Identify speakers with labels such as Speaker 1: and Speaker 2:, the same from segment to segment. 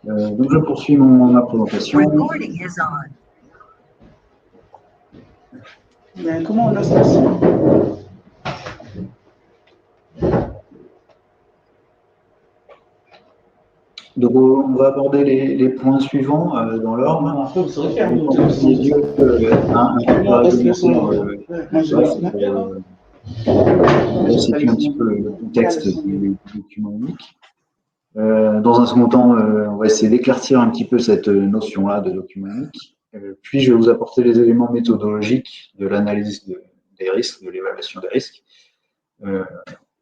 Speaker 1: Donc, je poursuis ma présentation.
Speaker 2: Comment on lance ça?
Speaker 1: Donc, on va aborder les points suivants dans l'ordre. Resituer un petit peu le contexte du document unique. Dans un second temps, on va essayer d'éclaircir un petit peu cette notion-là de document unique. Puis, je vais vous apporter les éléments méthodologiques de l'analyse des risques, de l'évaluation des risques.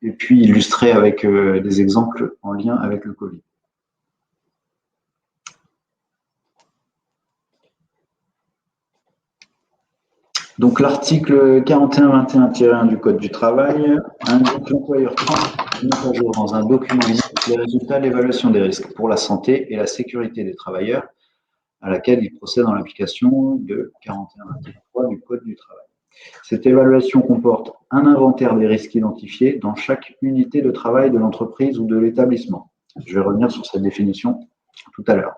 Speaker 1: Et puis, illustrer avec des exemples en lien avec le Covid. Donc, l'article 4121-1 du Code du travail indique que l'employeur met à jour dans un document unique les résultats de l'évaluation des risques pour la santé et la sécurité des travailleurs, à laquelle il procède en l'application de 41-23 du Code du travail. Cette évaluation comporte un inventaire des risques identifiés dans chaque unité de travail de l'entreprise ou de l'établissement. Je vais revenir sur cette définition tout à l'heure.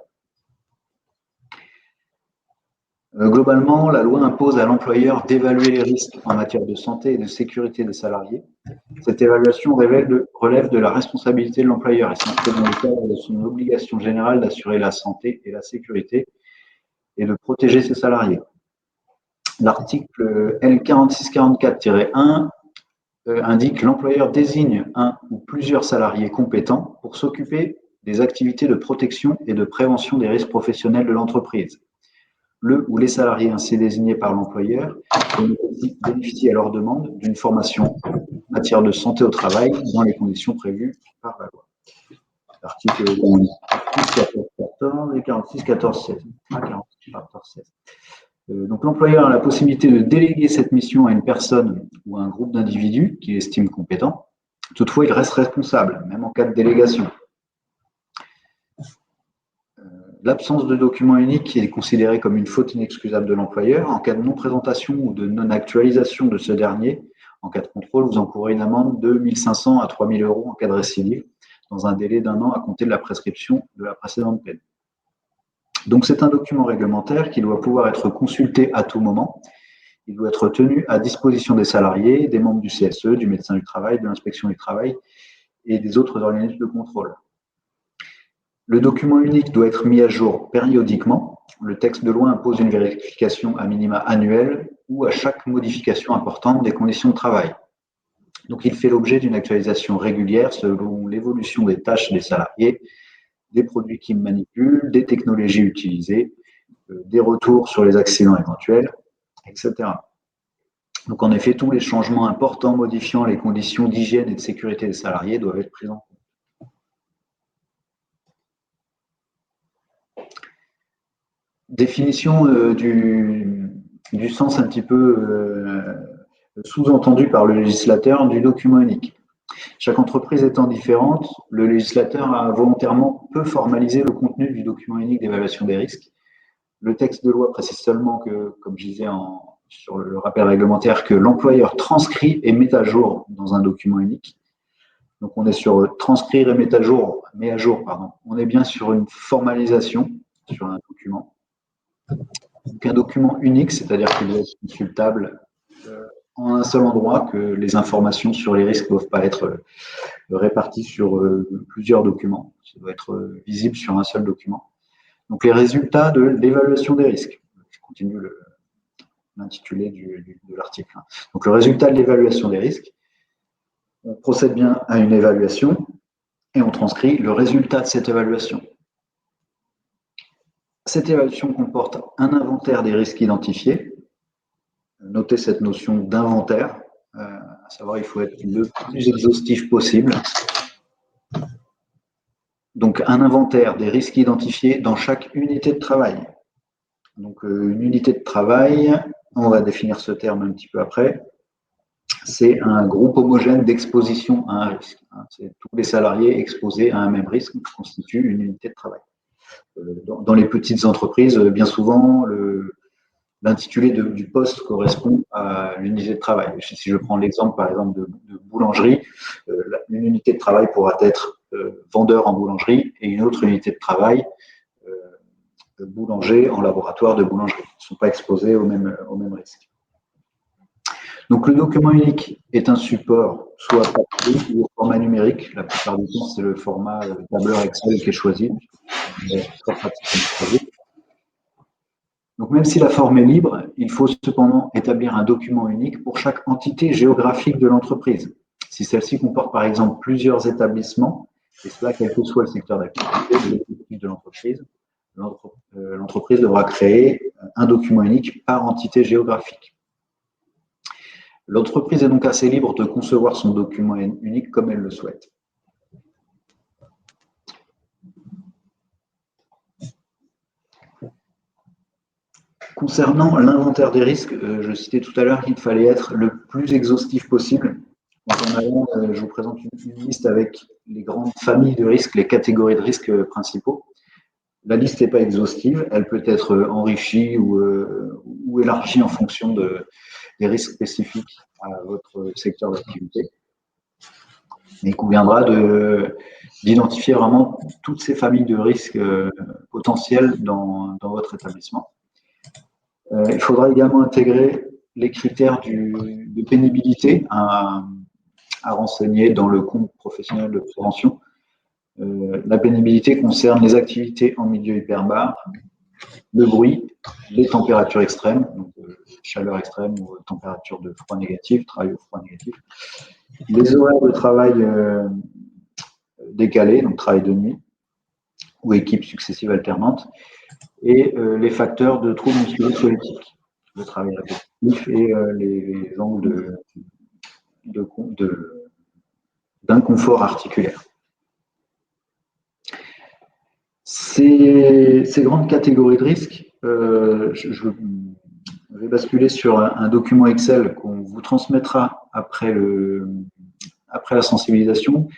Speaker 1: Globalement, la loi impose à l'employeur d'évaluer les risques en matière de santé et de sécurité des salariés. Cette évaluation relève de la responsabilité de l'employeur et s'inscrit dans le cadre de son obligation générale d'assurer la santé et la sécurité et de protéger ses salariés. L'article L4644-1 indique que l'employeur désigne un ou plusieurs salariés compétents pour s'occuper des activités de protection et de prévention des risques professionnels de l'entreprise. Le ou les salariés ainsi désignés par l'employeur bénéficient à leur demande d'une formation en matière de santé au travail dans les conditions prévues par la loi. L'article 46-14-14 et 46-14-16. Donc, l'employeur a la possibilité de déléguer cette mission à une personne ou à un groupe d'individus qu'il estime compétent. Toutefois, il reste responsable, même en cas de délégation. L'absence de document unique est considérée comme une faute inexcusable de l'employeur. En cas de non-présentation ou de non-actualisation de ce dernier, en cas de contrôle, vous encourez une amende de 1 500 à 3 000 € en cas de récidive, dans un délai d'1 an à compter de la prescription de la précédente peine. Donc, c'est un document réglementaire qui doit pouvoir être consulté à tout moment. Il doit être tenu à disposition des salariés, des membres du CSE, du médecin du travail, de l'inspection du travail et des autres organismes de contrôle. Le document unique doit être mis à jour périodiquement. Le texte de loi impose une vérification à minima annuelle ou à chaque modification importante des conditions de travail. Donc, il fait l'objet d'une actualisation régulière selon l'évolution des tâches des salariés, des produits qu'ils manipulent, des technologies utilisées, des retours sur les accidents éventuels, etc. Donc, en effet, tous les changements importants modifiant les conditions d'hygiène et de sécurité des salariés doivent être pris en compte. Définition du sens un petit peu sous-entendu par le législateur du document unique. Chaque entreprise étant différente, le législateur a volontairement peu formalisé le contenu du document unique d'évaluation des risques. Le texte de loi précise seulement que, comme je disais sur le rappel réglementaire, que l'employeur transcrit et met à jour dans un document unique. Donc, on est sur transcrire et met à jour, pardon. On est bien sur une formalisation sur un document. Donc, un document unique, c'est-à-dire qu'il doit être consultable en un seul endroit, que les informations sur les risques ne doivent pas être réparties sur plusieurs documents. Ça doit être visible sur un seul document. Donc, les résultats de l'évaluation des risques. Je continue l'intitulé de l'article. Donc, le résultat de l'évaluation des risques. On procède bien à une évaluation et on transcrit le résultat de cette évaluation. Cette évaluation comporte un inventaire des risques identifiés. Notez cette notion d'inventaire, à savoir il faut être le plus exhaustif possible. Donc, un inventaire des risques identifiés dans chaque unité de travail. Donc, une unité de travail, on va définir ce terme un petit peu après, c'est un groupe homogène d'exposition à un risque. C'est tous les salariés exposés à un même risque qui constitue une unité de travail. Dans les petites entreprises, bien souvent, l'intitulé du poste correspond à l'unité de travail. Si je prends l'exemple, par exemple, de boulangerie, une unité de travail pourra être vendeur en boulangerie et une autre unité de travail, boulanger en laboratoire de boulangerie. Ils ne sont pas exposés au même risque. Donc, le document unique est un support soit papier ou au format numérique. La plupart du temps, c'est le format tableur Excel qui est choisi. Très pratique. Donc, même si la forme est libre, il faut cependant établir un document unique pour chaque entité géographique de l'entreprise. Si celle-ci comporte par exemple plusieurs établissements, et cela quel que soit le secteur d'activité de l'entreprise, l'entreprise devra créer un document unique par entité géographique. L'entreprise est donc assez libre de concevoir son document unique comme elle le souhaite. Concernant l'inventaire des risques, je citais tout à l'heure qu'il fallait être le plus exhaustif possible. Donc en avant, je vous présente une liste avec les grandes familles de risques, les catégories de risques principaux. La liste n'est pas exhaustive, elle peut être enrichie ou élargie en fonction des risques spécifiques à votre secteur d'activité. Il conviendra d'identifier vraiment toutes ces familles de risques potentiels dans votre établissement. Il faudra également intégrer les critères de pénibilité à renseigner dans le compte professionnel de prévention. La pénibilité concerne les activités en milieu hyperbare, le bruit, les températures extrêmes, donc chaleur extrême ou température de froid négatif, travail au froid négatif, les horaires de travail décalés, donc travail de nuit, ou équipes successives alternantes, et les facteurs de troubles musculo-squelettiques, le travail répétitif et les angles d'inconfort articulaire. Ces grandes catégories de risques, je vais basculer sur un document Excel qu'on vous transmettra après la sensibilisation,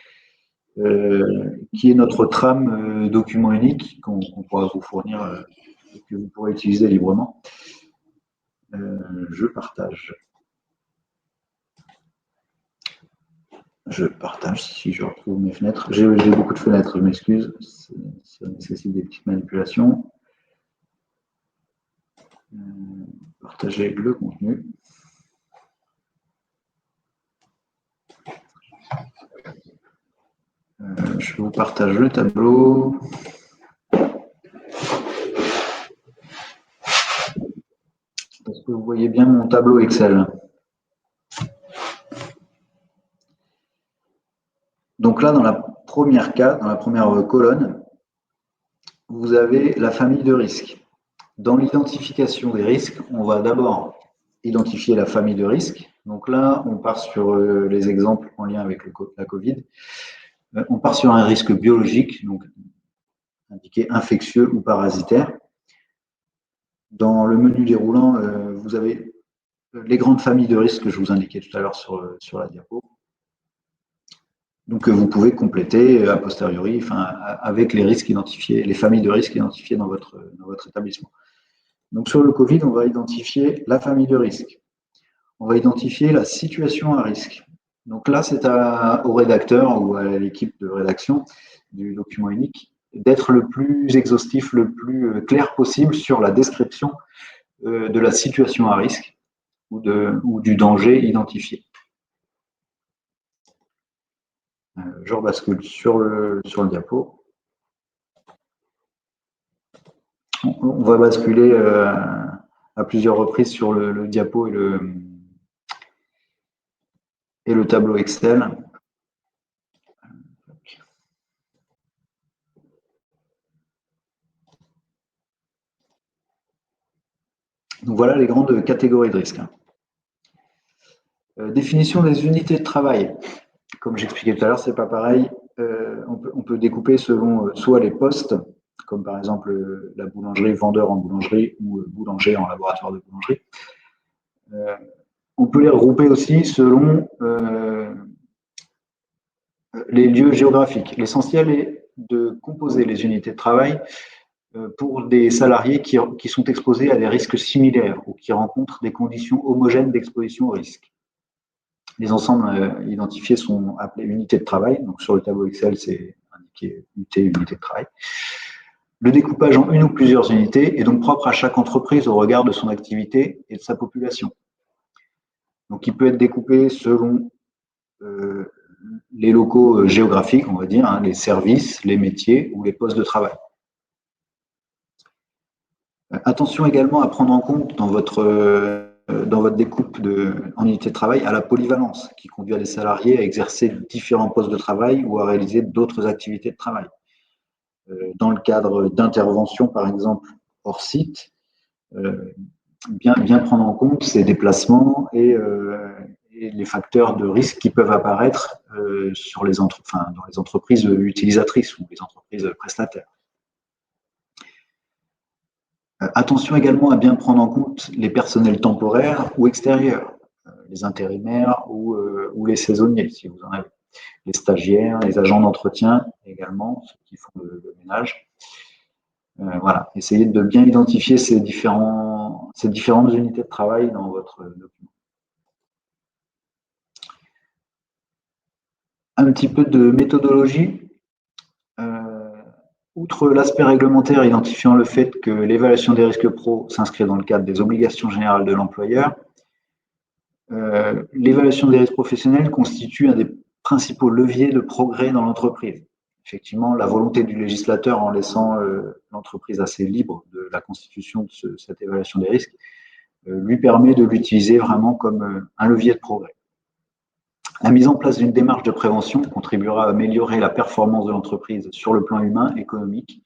Speaker 1: qui est notre trame document unique qu'on pourra vous fournir et que vous pourrez utiliser librement. Je partage. Je partage si je retrouve mes fenêtres. J'ai beaucoup de fenêtres, je m'excuse. Ça nécessite des petites manipulations. Partager le contenu. Je vous partage le tableau. Est-ce que vous voyez bien mon tableau Excel? Donc là, dans la première colonne, vous avez la famille de risques. Dans l'identification des risques, on va d'abord identifier la famille de risques. Donc là, on part sur les exemples en lien avec la Covid. On part sur un risque biologique, donc indiqué infectieux ou parasitaire. Dans le menu déroulant, vous avez les grandes familles de risques que je vous indiquais tout à l'heure sur la diapo. Donc, vous pouvez compléter a posteriori, avec les risques identifiés, les familles de risques identifiées dans votre établissement. Donc, sur le Covid, on va identifier la famille de risques. On va identifier la situation à risque. Donc là, c'est au rédacteur ou à l'équipe de rédaction du document unique d'être le plus exhaustif, le plus clair possible sur la description de la situation à risque ou du danger identifié. Je rebascule sur le diapo. On va basculer à plusieurs reprises sur le diapo et le tableau Excel. Donc voilà les grandes catégories de risques. Définition des unités de travail. Comme j'expliquais tout à l'heure, c'est pas pareil. On peut découper selon soit les postes, comme par exemple la boulangerie, vendeur en boulangerie ou boulanger en laboratoire de boulangerie. On peut les regrouper aussi selon les lieux géographiques. L'essentiel est de composer les unités de travail pour des salariés qui sont exposés à des risques similaires ou qui rencontrent des conditions homogènes d'exposition au risque. Les ensembles identifiés sont appelés unités de travail. Donc sur le tableau Excel, c'est qui est UT, unité de travail. Le découpage en une ou plusieurs unités est donc propre à chaque entreprise au regard de son activité et de sa population. Donc, il peut être découpé selon les locaux géographiques, on va dire, hein, les services, les métiers ou les postes de travail. Attention également à prendre en compte dans votre découpe en unité de travail à la polyvalence qui conduit à des salariés à exercer différents postes de travail ou à réaliser d'autres activités de travail. Dans le cadre d'intervention, par exemple, hors site, bien prendre en compte ces déplacements et les facteurs de risque qui peuvent apparaître dans les entreprises utilisatrices ou les entreprises prestataires. Attention également à bien prendre en compte les personnels temporaires ou extérieurs, les intérimaires ou les saisonniers, si vous en avez. Les stagiaires, les agents d'entretien également, ceux qui font le ménage. Voilà, essayez de bien identifier ces différentes unités de travail dans votre document. Un petit peu de méthodologie. Outre l'aspect réglementaire identifiant le fait que l'évaluation des risques pro s'inscrit dans le cadre des obligations générales de l'employeur, l'évaluation des risques professionnels constitue un des principaux leviers de progrès dans l'entreprise. Effectivement, la volonté du législateur en laissant l'entreprise assez libre de la constitution de cette évaluation des risques lui permet de l'utiliser vraiment comme un levier de progrès. La mise en place d'une démarche de prévention contribuera à améliorer la performance de l'entreprise sur le plan humain, économique,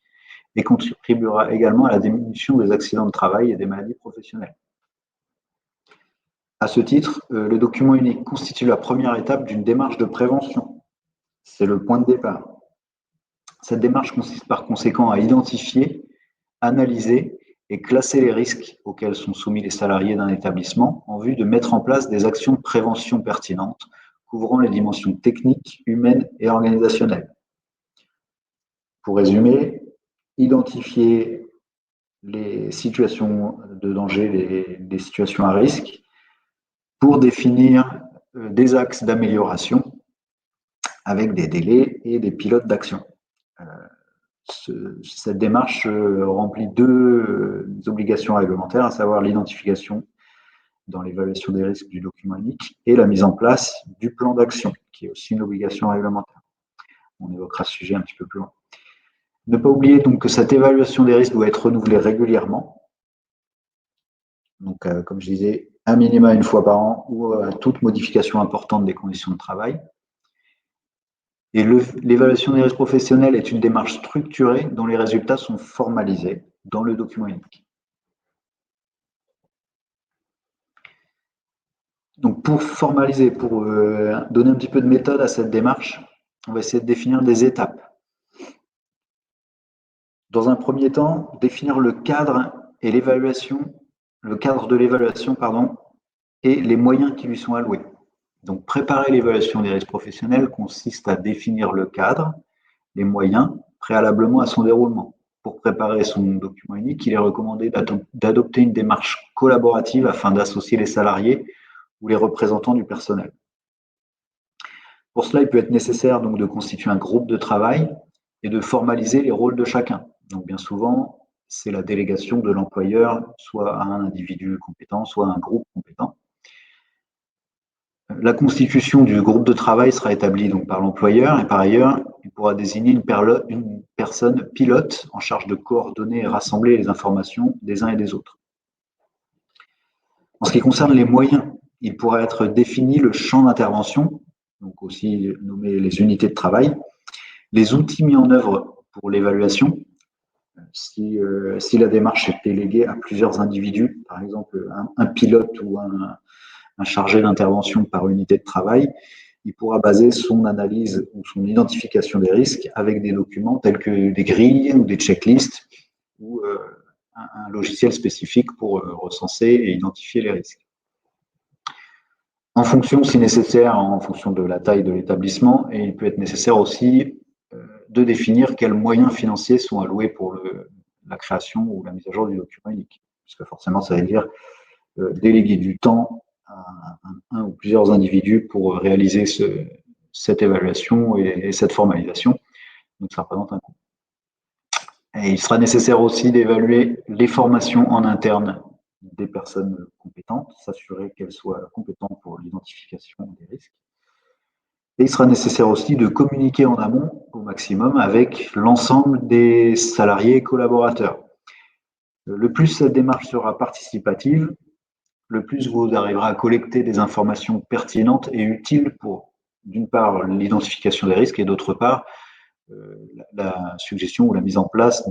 Speaker 1: et contribuera également à la diminution des accidents de travail et des maladies professionnelles. À ce titre, le document unique constitue la première étape d'une démarche de prévention. C'est le point de départ. Cette démarche consiste par conséquent à identifier, analyser et classer les risques auxquels sont soumis les salariés d'un établissement en vue de mettre en place des actions de prévention pertinentes couvrant les dimensions techniques, humaines et organisationnelles. Pour résumer, identifier les situations de danger, les situations à risque, pour définir des axes d'amélioration avec des délais et des pilotes d'action. Cette démarche remplit deux obligations réglementaires, à savoir l'identification dans l'évaluation des risques du document unique et la mise en place du plan d'action, qui est aussi une obligation réglementaire. On évoquera ce sujet un petit peu plus loin. Ne pas oublier donc que cette évaluation des risques doit être renouvelée régulièrement. Donc, comme je disais, un minima une fois par an ou à toute modification importante des conditions de travail. Et l'évaluation des risques professionnels est une démarche structurée dont les résultats sont formalisés dans le document unique. Donc, pour formaliser, pour donner un petit peu de méthode à cette démarche, on va essayer de définir des étapes. Dans un premier temps, définir le cadre et le cadre de l'évaluation, et les moyens qui lui sont alloués. Donc, préparer l'évaluation des risques professionnels consiste à définir le cadre, les moyens, préalablement à son déroulement. Pour préparer son document unique, il est recommandé d'adopter une démarche collaborative afin d'associer les salariés ou les représentants du personnel. Pour cela, il peut être nécessaire donc de constituer un groupe de travail et de formaliser les rôles de chacun. Donc, bien souvent, c'est la délégation de l'employeur, soit à un individu compétent, soit à un groupe compétent. La constitution du groupe de travail sera établie donc par l'employeur et par ailleurs, il pourra désigner une personne pilote en charge de coordonner et rassembler les informations des uns et des autres. En ce qui concerne les moyens, il pourra être défini le champ d'intervention, donc aussi nommé les unités de travail, les outils mis en œuvre pour l'évaluation, si la démarche est déléguée à plusieurs individus, par exemple un pilote ou un chargé d'intervention par unité de travail, il pourra baser son analyse ou son identification des risques avec des documents tels que des grilles ou des checklists ou un logiciel spécifique pour recenser et identifier les risques. En fonction, si nécessaire, en fonction de la taille de l'établissement, et il peut être nécessaire aussi de définir quels moyens financiers sont alloués pour la création ou la mise à jour du document unique. Parce que forcément, ça veut dire déléguer du temps à un ou plusieurs individus pour réaliser cette évaluation et cette formalisation. Donc, ça représente un coût. Et il sera nécessaire aussi d'évaluer les formations en interne des personnes compétentes, s'assurer qu'elles soient compétentes pour l'identification des risques. Et il sera nécessaire aussi de communiquer en amont au maximum avec l'ensemble des salariés et collaborateurs. Le plus cette démarche sera participative, le plus vous arriverez à collecter des informations pertinentes et utiles pour, d'une part, l'identification des risques et d'autre part, la suggestion ou la mise en place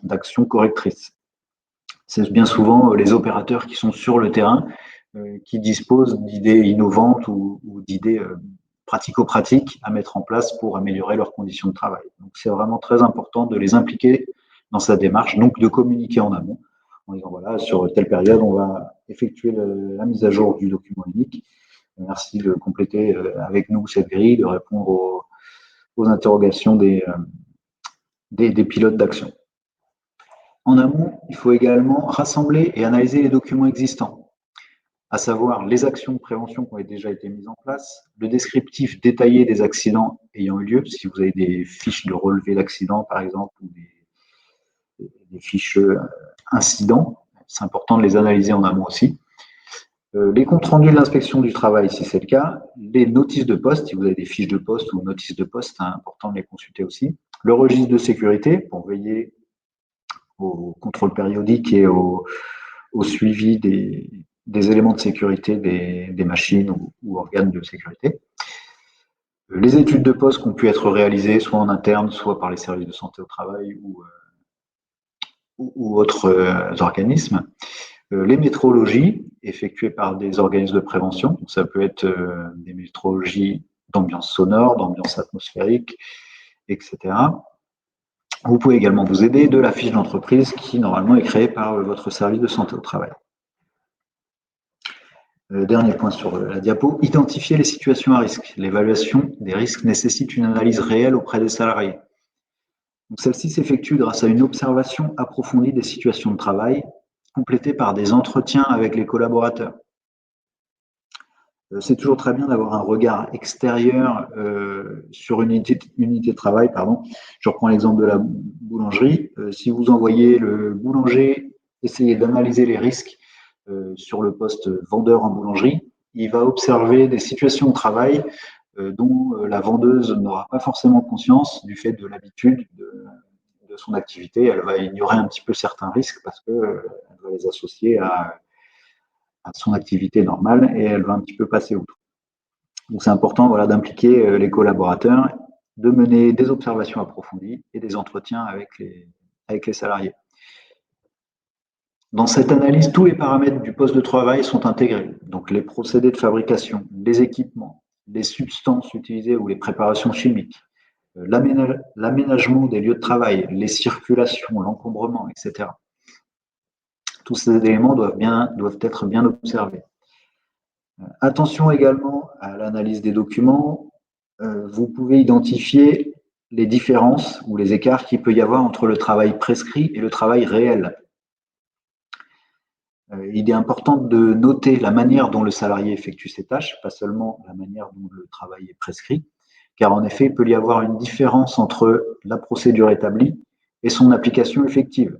Speaker 1: d'actions correctrices. C'est bien souvent les opérateurs qui sont sur le terrain qui disposent d'idées innovantes ou d'idées pratico-pratiques à mettre en place pour améliorer leurs conditions de travail. Donc, c'est vraiment très important de les impliquer dans cette démarche, donc de communiquer en amont en disant voilà, sur telle période, on va effectuer la mise à jour du document unique. Merci de compléter avec nous cette grille, de répondre aux interrogations des pilotes d'action. En amont, il faut également rassembler et analyser les documents existants, à savoir les actions de prévention qui ont déjà été mises en place, le descriptif détaillé des accidents ayant eu lieu, si vous avez des fiches de relevé d'accidents par exemple, ou des fiches incidents, c'est important de les analyser en amont aussi. Les comptes rendus de l'inspection du travail, si c'est le cas, les notices de poste, si vous avez des fiches de poste ou notices de poste, c'est important de les consulter aussi. Le registre de sécurité pour veiller au contrôle périodique et au suivi des éléments de sécurité des machines ou organes de sécurité. Les études de poste qui ont pu être réalisées soit en interne, soit par les services de santé au travail ou autres organismes. Les métrologies effectuées par des organismes de prévention, donc ça peut être des métrologies d'ambiance sonore, d'ambiance atmosphérique, etc. Vous pouvez également vous aider de la fiche d'entreprise qui normalement est créée par votre service de santé au travail. Dernier point sur la diapo, identifier les situations à risque. L'évaluation des risques nécessite une analyse réelle auprès des salariés. Celle-ci s'effectue grâce à une observation approfondie des situations de travail, complétée par des entretiens avec les collaborateurs. C'est toujours très bien d'avoir un regard extérieur sur une unité de travail. Je reprends l'exemple de la boulangerie. Si vous envoyez le boulanger essayer d'analyser les risques sur le poste vendeur en boulangerie, il va observer des situations de travail dont la vendeuse n'aura pas forcément conscience du fait de l'habitude de son activité. Elle va ignorer un petit peu certains risques parce qu'elle va les associer à son activité normale et elle va un petit peu passer outre. Donc c'est important d'impliquer les collaborateurs, de mener des observations approfondies et des entretiens avec les salariés. Dans cette analyse, tous les paramètres du poste de travail sont intégrés. Donc les procédés de fabrication, les équipements, les substances utilisées ou les préparations chimiques, l'aménagement des lieux de travail, les circulations, l'encombrement, etc. Tous ces éléments doivent être bien observés. Attention également à l'analyse des documents. Vous pouvez identifier les différences ou les écarts qu'il peut y avoir entre le travail prescrit et le travail réel. Il est important de noter la manière dont le salarié effectue ses tâches, pas seulement la manière dont le travail est prescrit, car en effet, il peut y avoir une différence entre la procédure établie et son application effective,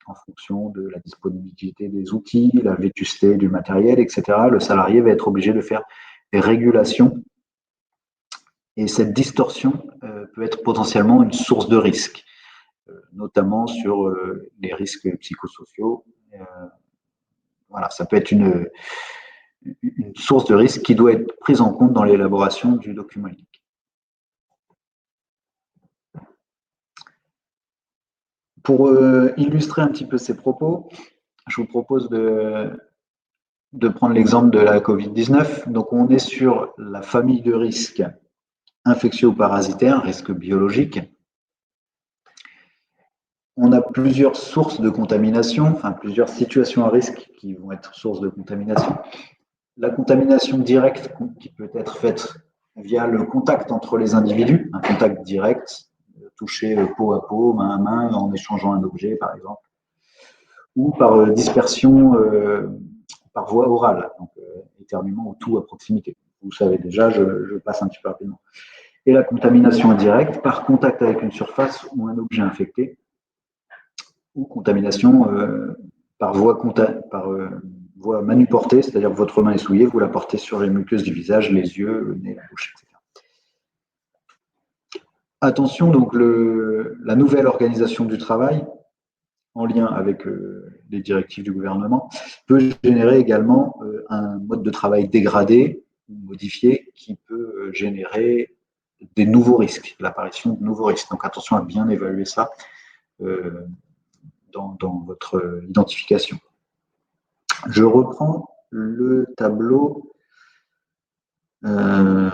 Speaker 1: en fonction de la disponibilité des outils, la vétusté du matériel, etc. Le salarié va être obligé de faire des régulations et cette distorsion peut être potentiellement une source de risque, notamment sur les risques psychosociaux. Ça peut être une source de risque qui doit être prise en compte dans l'élaboration du document unique. Pour illustrer un petit peu ces propos, je vous propose de prendre l'exemple de la Covid-19. Donc, on est sur la famille de risques infectieux ou parasitaires, risques biologiques. On a plusieurs sources de contamination, plusieurs situations à risque qui vont être sources de contamination. La contamination directe qui peut être faite via le contact entre les individus, un contact direct, touché peau à peau, main à main, en échangeant un objet, par exemple, ou par dispersion par voie orale, donc éternuement ou tout à proximité. Vous savez déjà, je passe un petit peu rapidement. et la contamination indirecte par contact avec une surface ou un objet infecté, ou contamination par voie manuportée, c'est-à-dire que votre main est souillée, vous la portez sur les muqueuses du visage, les yeux, le nez, la bouche, etc. Attention, donc la nouvelle organisation du travail, en lien avec les directives du gouvernement, peut générer également un mode de travail dégradé ou modifié qui peut générer des nouveaux risques, l'apparition de nouveaux risques. Donc attention à bien évaluer ça dans votre identification. Je reprends le tableau. Je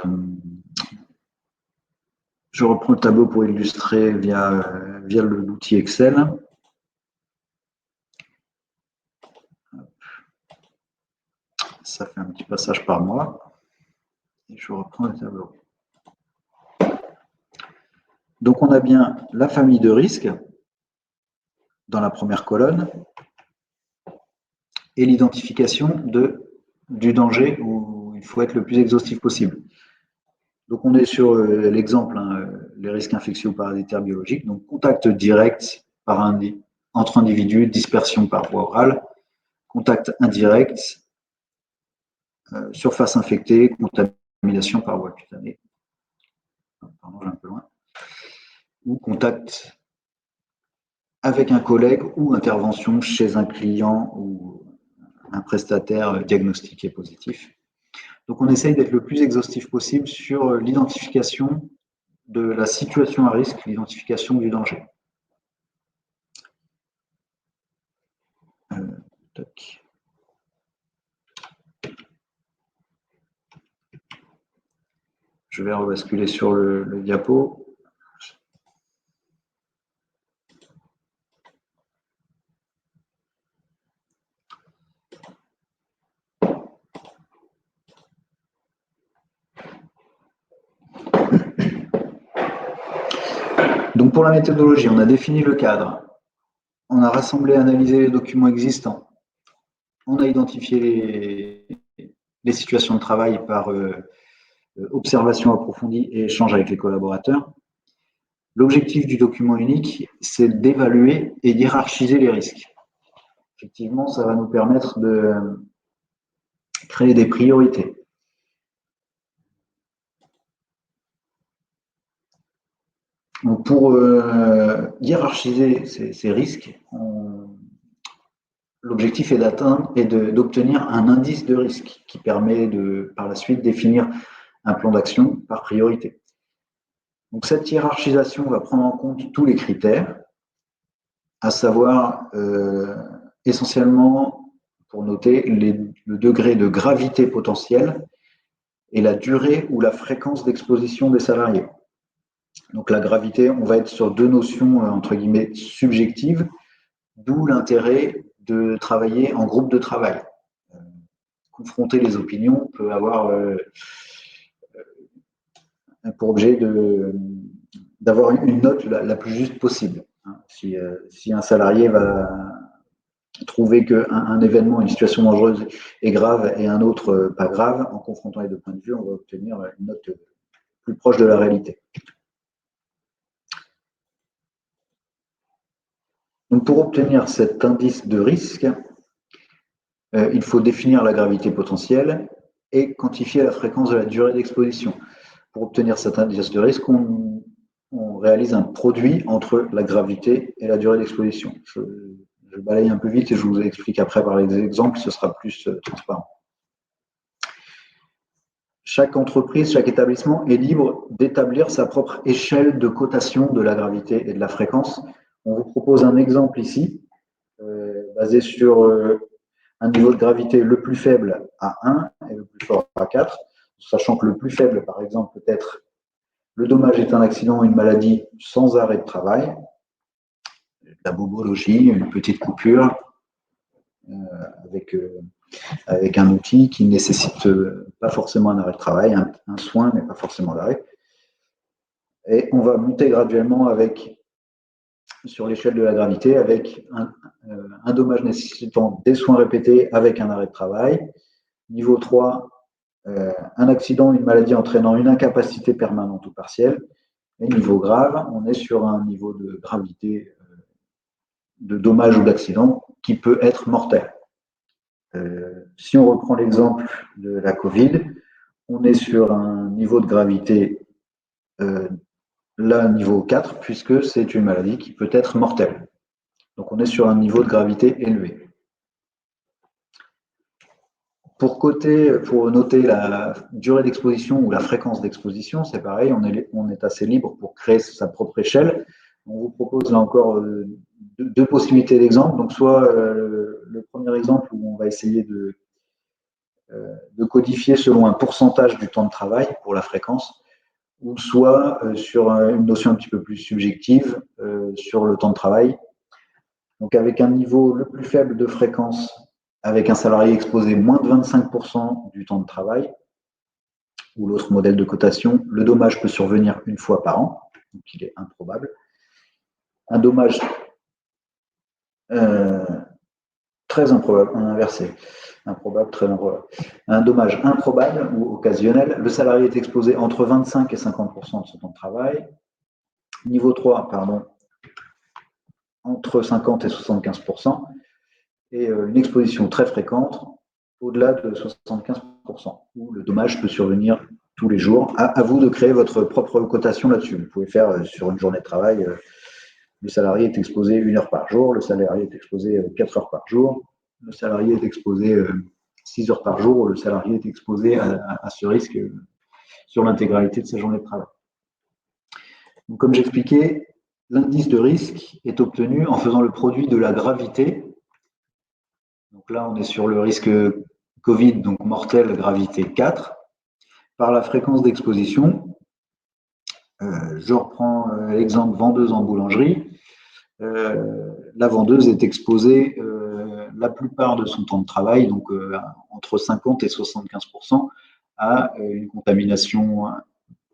Speaker 1: reprends le tableau pour illustrer via l'outil Excel. Ça fait un petit passage par mois. Et je reprends le tableau. Donc, on a bien la famille de risques dans la première colonne et l'identification du danger où il faut être le plus exhaustif possible. Donc, on est sur l'exemple, les risques infectieux ou parasitaires biologiques. Donc, contact direct entre individus, dispersion par voie orale, contact indirect, surface infectée, contamination par voie cutanée. Pardon, j'ai un peu loin. Ou contact avec un collègue ou intervention chez un client ou un prestataire diagnostiqué positif. Donc, on essaye d'être le plus exhaustif possible sur l'identification de la situation à risque, l'identification du danger. Je vais rebasculer sur le diapo. Donc pour la méthodologie, on a défini le cadre, on a rassemblé et analysé les documents existants, on a identifié les situations de travail par observation approfondie et échange avec les collaborateurs. L'objectif du document unique, c'est d'évaluer et d'hiérarchiser les risques. Effectivement, ça va nous permettre de créer des priorités. Donc pour hiérarchiser ces risques, l'objectif est d'obtenir un indice de risque qui permet de, par la suite, définir un plan d'action par priorité. Donc cette hiérarchisation va prendre en compte tous les critères, à savoir essentiellement, pour noter, le degré de gravité potentielle et la durée ou la fréquence d'exposition des salariés. Donc la gravité, on va être sur deux notions entre guillemets subjectives, d'où l'intérêt de travailler en groupe de travail. Confronter les opinions peut avoir pour objet d'avoir une note la plus juste possible. Si un salarié va trouver qu'un événement, une situation dangereuse est grave et un autre pas grave, en confrontant les deux points de vue, on va obtenir une note plus proche de la réalité. Donc pour obtenir cet indice de risque, il faut définir la gravité potentielle et quantifier la fréquence de la durée d'exposition. Pour obtenir cet indice de risque, on réalise un produit entre la gravité et la durée d'exposition. Je balaye un peu vite et je vous explique après par les exemples, ce sera plus transparent. Chaque entreprise, chaque établissement est libre d'établir sa propre échelle de cotation de la gravité et de la fréquence. On vous propose un exemple ici, basé sur un niveau de gravité le plus faible à 1 et le plus fort à 4, sachant que le plus faible, par exemple, peut être le dommage est un accident ou une maladie sans arrêt de travail, la bobologie, une petite coupure avec un outil qui ne nécessite pas forcément un arrêt de travail, un soin, mais pas forcément d'arrêt. Et on va monter graduellement sur l'échelle de la gravité avec un dommage nécessitant des soins répétés avec un arrêt de travail. Niveau 3, un accident, une maladie entraînant une incapacité permanente ou partielle. Et niveau grave, on est sur un niveau de gravité de dommage ou d'accident qui peut être mortel. Si on reprend l'exemple de la Covid, on est sur un niveau de gravité là, niveau 4, puisque c'est une maladie qui peut être mortelle. Donc on est sur un niveau de gravité élevé. Pour noter la durée d'exposition ou la fréquence d'exposition, c'est pareil, on est assez libre pour créer sa propre échelle. On vous propose là encore deux possibilités d'exemple. Donc soit le premier exemple où on va essayer de codifier selon un pourcentage du temps de travail pour la fréquence, ou soit sur une notion un petit peu plus subjective sur le temps de travail. Donc avec un niveau le plus faible de fréquence, avec un salarié exposé moins de 25% du temps de travail, ou l'autre modèle de cotation, le dommage peut survenir une fois par an, donc il est improbable. Un dommage très improbable, inversé, improbable, très improbable. Un dommage improbable ou occasionnel, le salarié est exposé entre 25 et 50% de son temps de travail. Niveau 3, entre 50 et 75%, et une exposition très fréquente, au-delà de 75%, où le dommage peut survenir tous les jours. À vous de créer votre propre cotation là-dessus. Vous pouvez faire sur une journée de travail, le salarié est exposé 1 heure par jour, le salarié est exposé 4 heures par jour, le salarié est exposé 6 heures par jour, le salarié est exposé à ce risque sur l'intégralité de sa journée de travail. Donc, comme j'expliquais, l'indice de risque est obtenu en faisant le produit de la gravité. Donc là, on est sur le risque Covid, donc mortel, gravité 4, par la fréquence d'exposition. Je reprends l'exemple vendeuse en boulangerie. La vendeuse est exposée la plupart de son temps de travail, donc entre 50 et 75%, à une contamination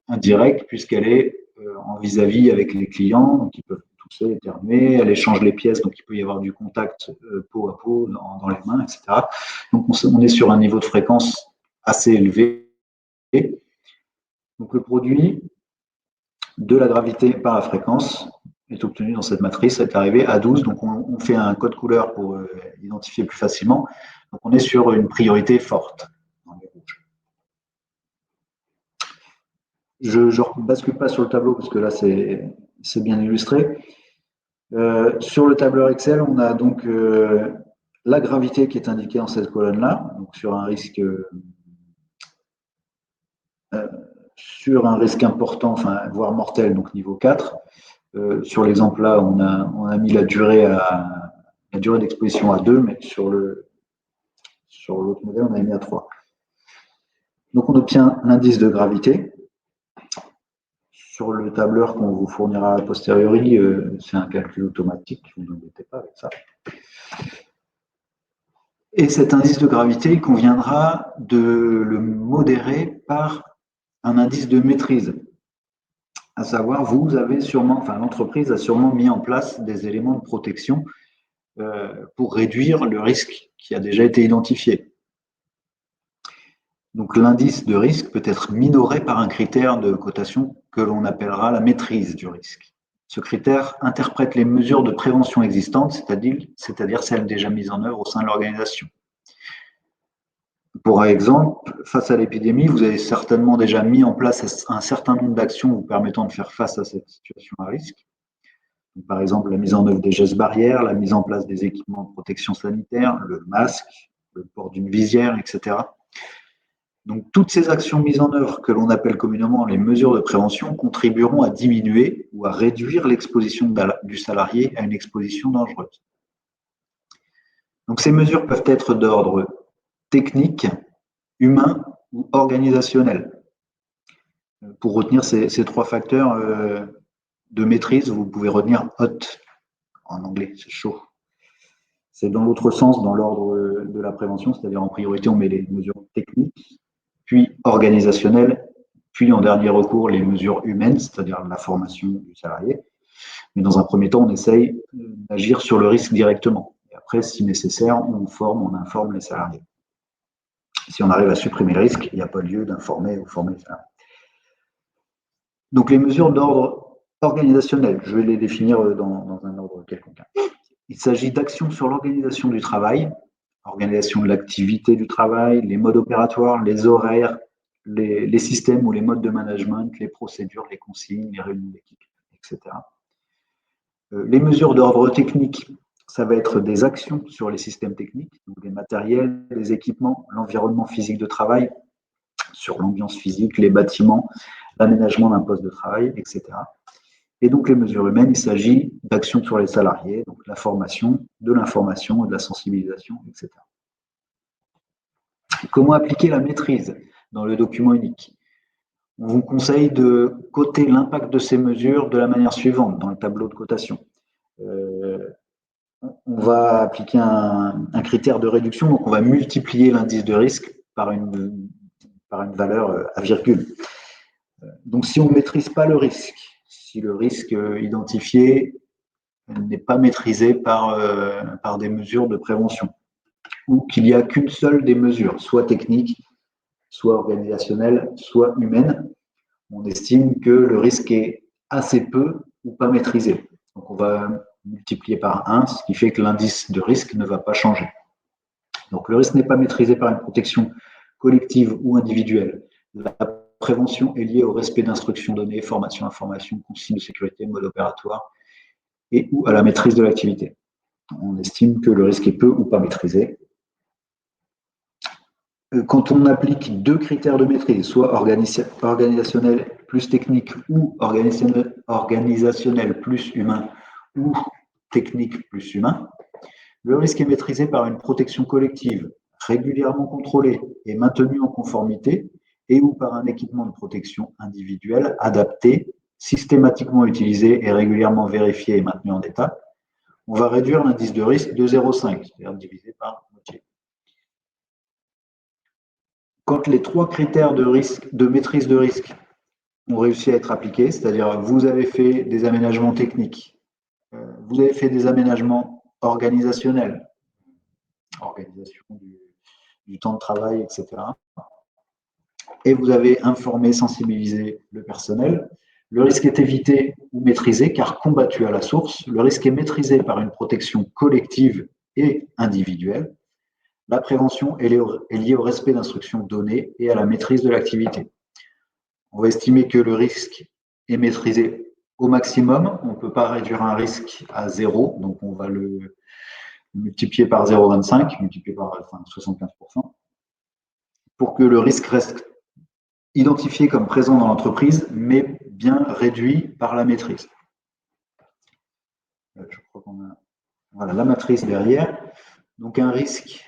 Speaker 1: indirecte, puisqu'elle est en vis-à-vis avec les clients, donc ils peuvent tousser, éternuer, elle échange les pièces, donc il peut y avoir du contact peau à peau dans les mains, etc. Donc on est sur un niveau de fréquence assez élevé. Donc le produit de la gravité par la fréquence est obtenu dans cette matrice, est arrivé à 12, donc on fait un code couleur pour identifier plus facilement. Donc on est sur une priorité forte dans les rouges. Je ne bascule pas sur le tableau parce que là c'est bien illustré. Sur le tableur Excel, on a donc la gravité qui est indiquée dans cette colonne-là, donc sur un risque important, enfin voire mortel, donc niveau 4. Sur l'exemple là, on a mis la durée d'exposition à 2, mais sur l'autre modèle, on a mis à 3. Donc on obtient l'indice de gravité. Sur le tableur qu'on vous fournira a posteriori, c'est un calcul automatique, vous ne embêtez pas avec ça. Et cet indice de gravité, il conviendra de le modérer par un indice de maîtrise. À savoir, l'entreprise a sûrement mis en place des éléments de protection pour réduire le risque qui a déjà été identifié. Donc l'indice de risque peut être minoré par un critère de cotation que l'on appellera la maîtrise du risque. Ce critère interprète les mesures de prévention existantes, c'est-à-dire celles déjà mises en œuvre au sein de l'organisation. Pour exemple, face à l'épidémie, vous avez certainement déjà mis en place un certain nombre d'actions vous permettant de faire face à cette situation à risque. Donc, par exemple, la mise en œuvre des gestes barrières, la mise en place des équipements de protection sanitaire, le masque, le port d'une visière, etc. Donc, toutes ces actions mises en œuvre que l'on appelle communément les mesures de prévention contribueront à diminuer ou à réduire l'exposition du salarié à une exposition dangereuse. Donc, ces mesures peuvent être d'ordre technique, humain ou organisationnel. Pour retenir ces trois facteurs de maîtrise, vous pouvez retenir HOT en anglais, c'est chaud. C'est dans l'autre sens, dans l'ordre de la prévention, c'est-à-dire en priorité, on met les mesures techniques, puis organisationnelles, puis en dernier recours, les mesures humaines, c'est-à-dire la formation du salarié. Mais dans un premier temps, on essaye d'agir sur le risque directement. Et après, si nécessaire, on informe les salariés. Si on arrive à supprimer le risque, il n'y a pas lieu d'informer ou former. Donc les mesures d'ordre organisationnel, je vais les définir dans un ordre quelconque. Il s'agit d'actions sur l'organisation du travail, organisation de l'activité du travail, les modes opératoires, les horaires, les systèmes ou les modes de management, les procédures, les consignes, les réunions d'équipe, etc. Les mesures d'ordre technique, ça va être des actions sur les systèmes techniques, donc les matériels, les équipements, l'environnement physique de travail, sur l'ambiance physique, les bâtiments, l'aménagement d'un poste de travail, etc. Et donc les mesures humaines, il s'agit d'actions sur les salariés, donc la formation, de l'information, de la sensibilisation, etc. Comment appliquer la maîtrise dans le document unique? On vous conseille de coter l'impact de ces mesures de la manière suivante dans le tableau de cotation. On va appliquer un critère de réduction, donc on va multiplier l'indice de risque par une valeur à virgule. Donc si on ne maîtrise pas le risque, si le risque identifié n'est pas maîtrisé par des mesures de prévention, ou qu'il n'y a qu'une seule des mesures, soit technique, soit organisationnelle, soit humaine, on estime que le risque est assez peu ou pas maîtrisé. Donc on va multiplier par 1, ce qui fait que l'indice de risque ne va pas changer. Donc le risque n'est pas maîtrisé par une protection collective ou individuelle. La prévention est liée au respect d'instructions données, formation, information, consignes de sécurité, mode opératoire et ou à la maîtrise de l'activité. On estime que le risque est peu ou pas maîtrisé. Quand on applique deux critères de maîtrise, soit organisationnel plus technique ou organisationnel plus humain ou technique plus humain, le risque est maîtrisé par une protection collective régulièrement contrôlée et maintenue en conformité et ou par un équipement de protection individuelle adapté, systématiquement utilisé et régulièrement vérifié et maintenu en état. On va réduire l'indice de risque de 0,5, c'est-à-dire divisé par moitié. Quand les trois critères de maîtrise de risque ont réussi à être appliqués, c'est-à-dire vous avez fait des aménagements techniques, vous avez fait des aménagements organisationnels, organisation du temps de travail, etc. Et vous avez informé, sensibilisé le personnel. Le risque est évité ou maîtrisé car combattu à la source. Le risque est maîtrisé par une protection collective et individuelle. La prévention est liée au respect d'instructions données et à la maîtrise de l'activité. On va estimer que le risque est maîtrisé au maximum. On ne peut pas réduire un risque à 0, donc on va le multiplier par 0,25, multiplié par 75%, pour que le risque reste identifié comme présent dans l'entreprise, mais bien réduit par la maîtrise. Je crois qu'on a voilà, la matrice derrière. Donc un risque,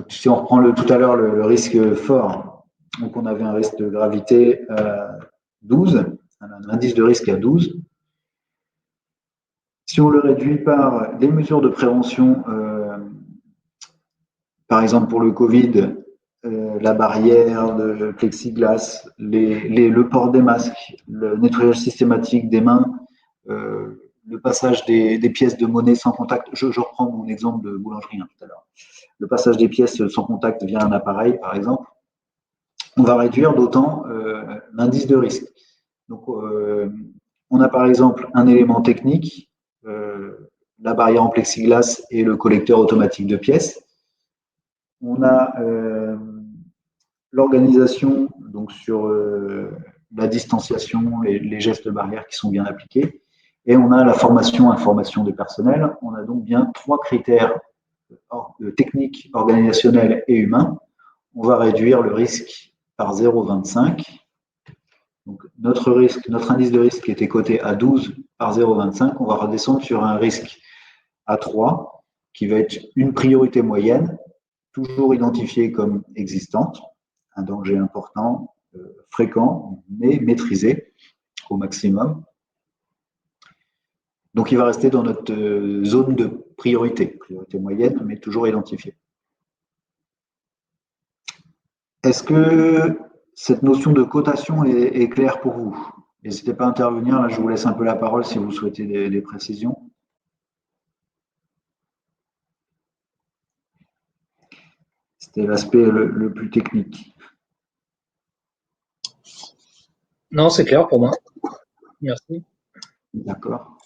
Speaker 1: si on reprend tout à l'heure le risque fort, donc on avait un risque de gravité 12, un indice de risque à 12. Si on le réduit par des mesures de prévention, par exemple pour le Covid, la barrière, le plexiglas, le port des masques, le nettoyage systématique des mains, le passage des pièces de monnaie sans contact. Je reprends mon exemple de boulangerie tout à l'heure. Le passage des pièces sans contact via un appareil, par exemple, on va réduire d'autant l'indice de risque. Donc, on a par exemple un élément technique, la barrière en plexiglas et le collecteur automatique de pièces. On a l'organisation, donc sur la distanciation, les gestes barrières qui sont bien appliqués. Et on a la formation, information du personnel. On a donc bien trois critères techniques, organisationnels et humains. On va réduire le risque par 0,25. Donc notre indice de risque qui était coté à 12 par 0,25, on va redescendre sur un risque à 3, qui va être une priorité moyenne, toujours identifiée comme existante, un danger important, fréquent, mais maîtrisé au maximum. Donc il va rester dans notre zone de priorité moyenne, mais toujours identifiée. Est-ce que cette notion de cotation est claire pour vous? N'hésitez pas à intervenir, là je vous laisse un peu la parole si vous souhaitez des C'était l'aspect le plus technique.
Speaker 3: Non, c'est clair pour moi. Merci.
Speaker 1: D'accord.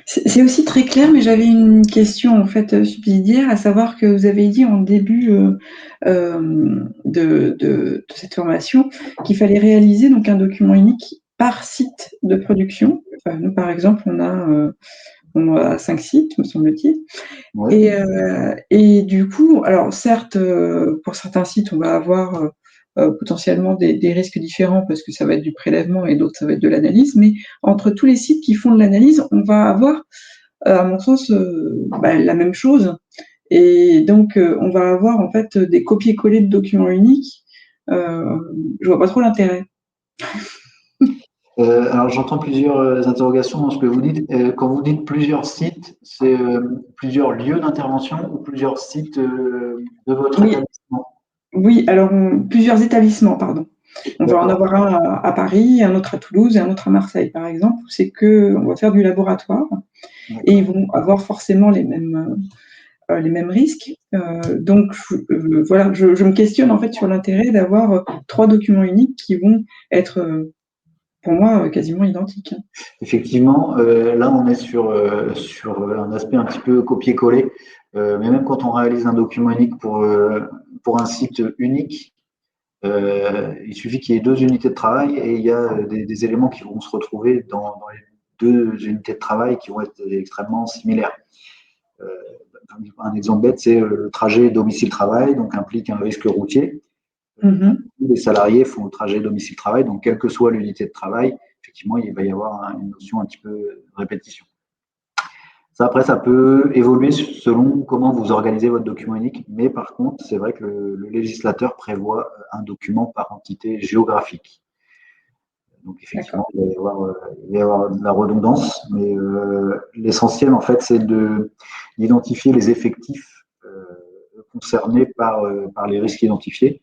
Speaker 2: C'est aussi très clair, mais j'avais une question en fait subsidiaire, à savoir que vous avez dit en début de cette formation qu'il fallait réaliser donc un document unique par site de production. Enfin, nous, par exemple, on a 5 sites, me semble-t-il.
Speaker 1: Ouais.
Speaker 2: Et du coup, alors certes, pour certains sites, on va avoir potentiellement des risques différents parce que ça va être du prélèvement et d'autres, ça va être de l'analyse. Mais entre tous les sites qui font de l'analyse, on va avoir, à mon sens, la même chose. Et donc, on va avoir en fait des copier-coller de documents uniques. Je vois pas trop l'intérêt.
Speaker 1: Alors, j'entends plusieurs interrogations dans ce que vous dites. Quand vous dites plusieurs sites, c'est plusieurs lieux d'intervention ou plusieurs sites de votre
Speaker 2: Oui,
Speaker 1: établissement?
Speaker 2: oui, alors plusieurs établissements, pardon. On va en
Speaker 1: D'accord.
Speaker 2: avoir un à Paris, un autre à Toulouse et un autre à Marseille, par exemple. C'est qu'on va faire du laboratoire et ils vont avoir forcément les mêmes risques. Donc, voilà, je me questionne en fait sur l'intérêt d'avoir 3 documents uniques qui vont être, pour moi, quasiment identiques.
Speaker 1: Effectivement, là, on est sur un aspect un petit peu copier-coller. Mais même quand on réalise un document unique pour un site unique, il suffit qu'il y ait 2 unités de travail et il y a des éléments qui vont se retrouver dans les 2 unités de travail qui vont être extrêmement similaires. Euh, un exemple bête, c'est le trajet domicile-travail, donc implique un risque routier.
Speaker 2: Mmh.
Speaker 1: Les salariés font le trajet domicile-travail, donc quelle que soit l'unité de travail, effectivement, il va y avoir une notion un petit peu de répétition. Ça, après, ça peut évoluer selon comment vous organisez votre document unique, mais par contre, c'est vrai que le législateur prévoit un document par entité géographique. Donc effectivement,
Speaker 2: D'accord.
Speaker 1: il va y avoir de la redondance, mais l'essentiel, en fait, c'est d'identifier les effectifs concernés par les risques identifiés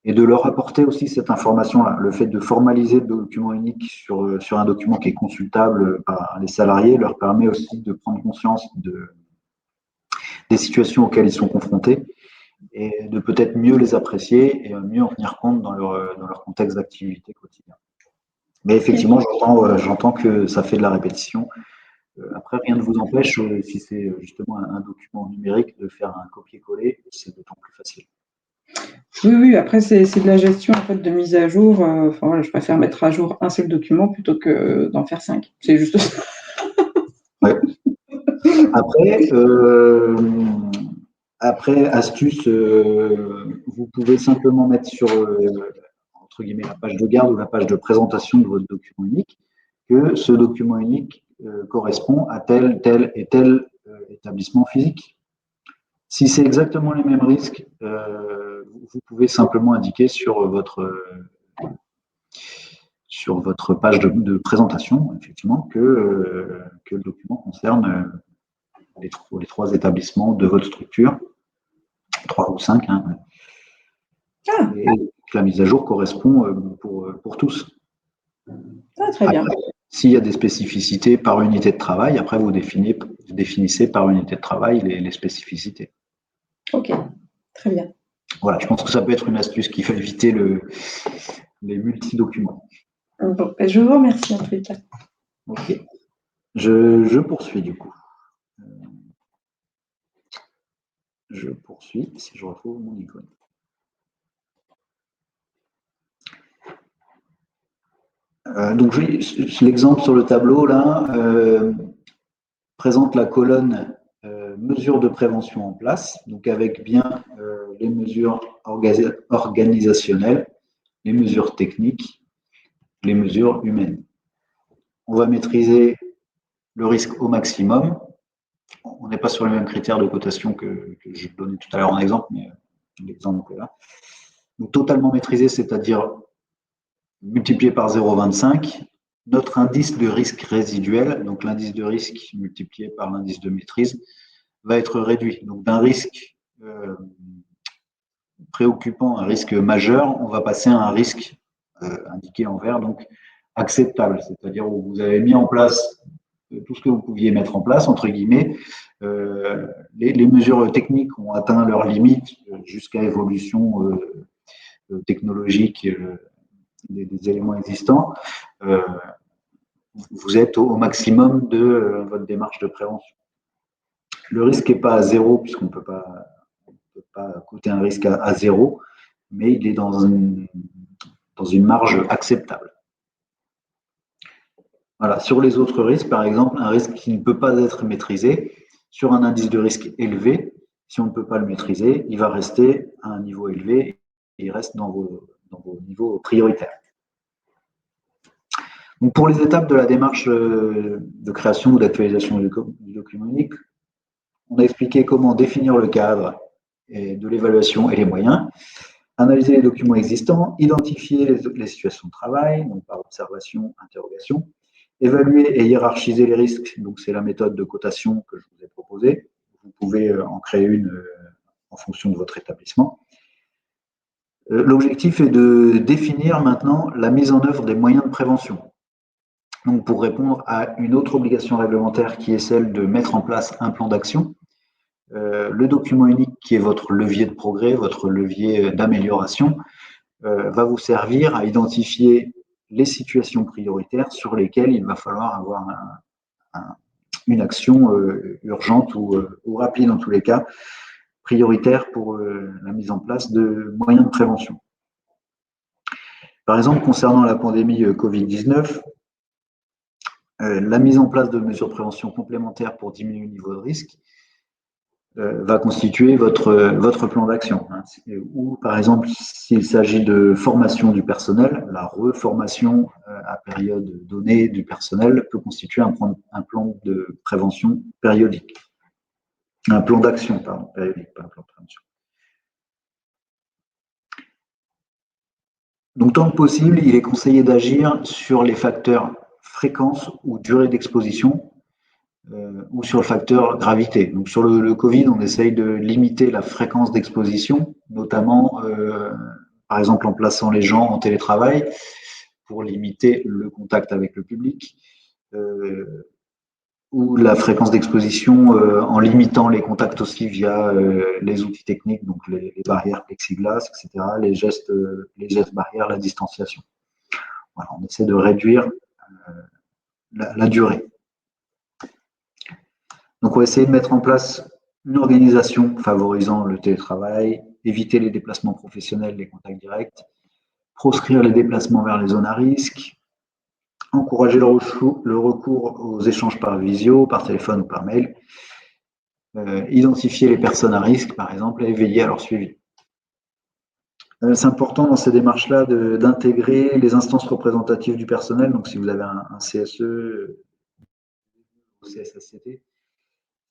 Speaker 1: et de leur apporter aussi cette information-là. Le fait de formaliser le document unique sur un document qui est consultable par les salariés leur permet aussi de prendre conscience des situations auxquelles ils sont confrontés et de peut-être mieux les apprécier et mieux en tenir compte dans leur contexte d'activité quotidien. Mais effectivement, j'entends que ça fait de la répétition. Après, rien ne vous empêche, si c'est justement un document numérique, de faire un copier-coller, c'est d'autant plus facile.
Speaker 2: Oui, oui, après, c'est de la gestion en fait, de mise à jour. Enfin, voilà, je préfère mettre à jour un seul document plutôt que d'en faire 5. C'est juste ça.
Speaker 1: Ouais. Après, astuce, vous pouvez simplement mettre sur entre guillemets la page de garde ou la page de présentation de votre document unique que ce document unique correspond à tel et tel établissement physique. Si c'est exactement les mêmes risques, vous pouvez simplement indiquer sur votre page de présentation, effectivement, que le document concerne les 3 établissements de votre structure, 3 ou 5, hein,
Speaker 2: Ah,
Speaker 1: et que la mise à jour correspond pour tous.
Speaker 2: très bien.
Speaker 1: Après, s'il y a des spécificités par unité de travail, après vous définissez par unité de travail les spécificités.
Speaker 2: Ok, très bien.
Speaker 1: Voilà, je pense que ça peut être une astuce qui va éviter les multi-documents.
Speaker 2: Bon, je vous remercie en tous les cas.
Speaker 1: Ok. Je poursuis du coup. Je poursuis si je retrouve mon icône. Donc l'exemple sur le tableau là présente la colonne mesures de prévention en place, donc avec bien les mesures organisationnelles, les mesures techniques, les mesures humaines. On va maîtriser le risque au maximum. On n'est pas sur les mêmes critères de cotation que je donnais tout à l'heure en exemple, mais l'exemple est là. Donc totalement maîtrisé, c'est-à-dire multiplié par 0,25. Notre indice de risque résiduel, donc l'indice de risque multiplié par l'indice de maîtrise, va être réduit. Donc d'un risque préoccupant, un risque majeur, on va passer à un risque indiqué en vert, donc acceptable, c'est-à-dire où vous avez mis en place tout ce que vous pouviez mettre en place, entre guillemets. Les mesures techniques ont atteint leurs limites jusqu'à évolution technologique des éléments existants. Vous êtes au maximum de votre démarche de prévention. Le risque n'est pas à zéro, puisqu'on ne peut pas coter un risque à zéro, mais il est dans une marge acceptable. Voilà. Sur les autres risques, par exemple, un risque qui ne peut pas être maîtrisé, sur un indice de risque élevé, si on ne peut pas le maîtriser, il va rester à un niveau élevé et il reste dans vos niveaux prioritaires. Donc pour les étapes de la démarche de création ou d'actualisation du document unique, on a expliqué comment définir le cadre de l'évaluation et les moyens, analyser les documents existants, identifier les situations de travail, donc par observation, interrogation, évaluer et hiérarchiser les risques, donc c'est la méthode de cotation que je vous ai proposée. Vous pouvez en créer une en fonction de votre établissement. L'objectif est de définir maintenant la mise en œuvre des moyens de prévention. Donc pour répondre à une autre obligation réglementaire qui est celle de mettre en place un plan d'action, le document unique qui est votre levier de progrès, votre levier d'amélioration, va vous servir à identifier les situations prioritaires sur lesquelles il va falloir avoir une action urgente ou rapide en tous les cas, prioritaire pour la mise en place de moyens de prévention. Par exemple, concernant la pandémie Covid-19, la mise en place de mesures de prévention complémentaires pour diminuer le niveau de risque va constituer votre plan d'action. Ou par exemple, s'il s'agit de formation du personnel, la reformation à période donnée du personnel peut constituer un plan de prévention périodique. Un plan d'action, pardon, périodique, pas un plan de prévention. Donc, tant que possible, il est conseillé d'agir sur les facteurs fréquence ou durée d'exposition ou sur le facteur gravité. Donc, sur le Covid, on essaye de limiter la fréquence d'exposition, notamment, par exemple, en plaçant les gens en télétravail pour limiter le contact avec le public, ou la fréquence d'exposition en limitant les contacts aussi via les outils techniques, donc les barrières plexiglas, etc., les gestes barrières, la distanciation. Voilà, on essaie de réduire la durée. Donc, on va essayer de mettre en place une organisation favorisant le télétravail, éviter les déplacements professionnels, les contacts directs, proscrire les déplacements vers les zones à risque, encourager le recours aux échanges par visio, par téléphone ou par mail, identifier les personnes à risque, par exemple, et veiller à leur suivi. C'est important dans ces démarches-là d'intégrer les instances représentatives du personnel. Donc, si vous avez un CSE ou CSSCT,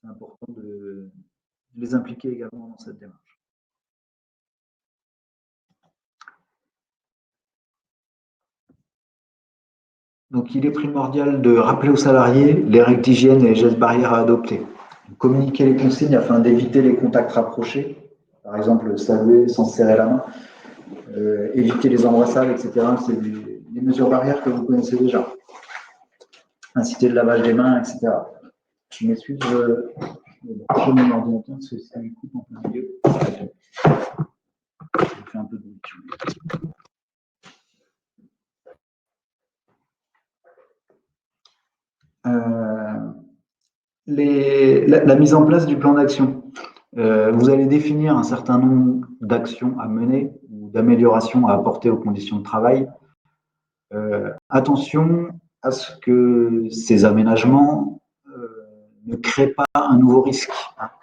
Speaker 1: c'est important de les impliquer également dans cette démarche. Donc, il est primordial de rappeler aux salariés les règles d'hygiène et les gestes barrières à adopter. Communiquer les consignes afin d'éviter les contacts rapprochés, par exemple saluer sans se serrer la main, éviter les embrassades, etc. C'est des mesures barrières que vous connaissez déjà. Inciter le lavage des mains, etc. Je m'excuse, je mon ordinateur parce que ça me coupe en plein milieu. Je fais un peu de bruit. La mise en place du plan d'action. Vous allez définir un certain nombre d'actions à mener ou d'améliorations à apporter aux conditions de travail. Attention à ce que ces aménagements ne créent pas un nouveau risque.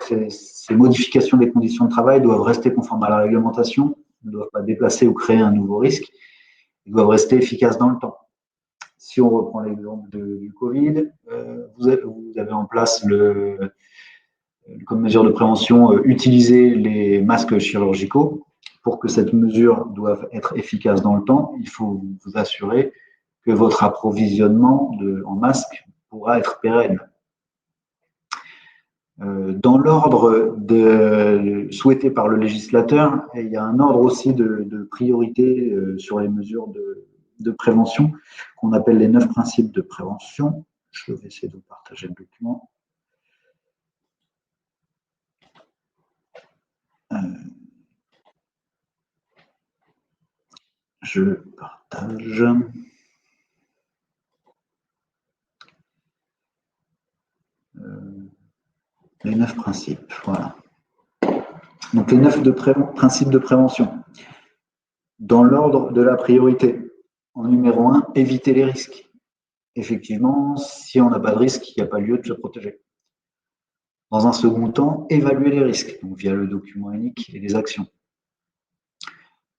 Speaker 1: Ces modifications des conditions de travail doivent rester conformes à la réglementation, ne doivent pas déplacer ou créer un nouveau risque, ils doivent rester efficaces dans le temps. Si on reprend l'exemple du Covid, vous avez en place comme mesure de prévention, utiliser les masques chirurgicaux. Pour que cette mesure doive être efficace dans le temps, il faut vous assurer que votre approvisionnement en masques pourra être pérenne. Dans l'ordre souhaité par le législateur, il y a un ordre aussi de priorité sur les mesures de prévention qu'on appelle les 9 principes de prévention. Je vais essayer de vous partager le document. Je partage. Les 9 principes, voilà. Donc les 9 principes de prévention. Dans l'ordre de la priorité. En numéro 1, éviter les risques. Effectivement, si on n'a pas de risque, il n'y a pas lieu de se protéger. Dans un second temps, évaluer les risques, donc via le document unique et les actions.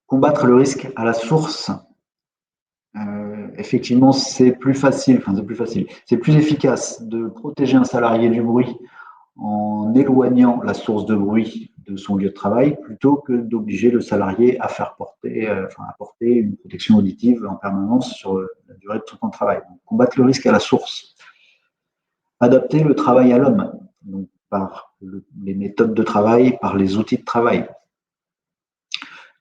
Speaker 1: Combattre le risque à la source. Effectivement, c'est plus facile, c'est plus efficace de protéger un salarié du bruit en éloignant la source de bruit de son lieu de travail plutôt que d'obliger le salarié à faire apporter une protection auditive en permanence sur la durée de son temps de travail. Donc, combattre le risque à la source. Adapter le travail à l'homme, donc par les méthodes de travail, par les outils de travail.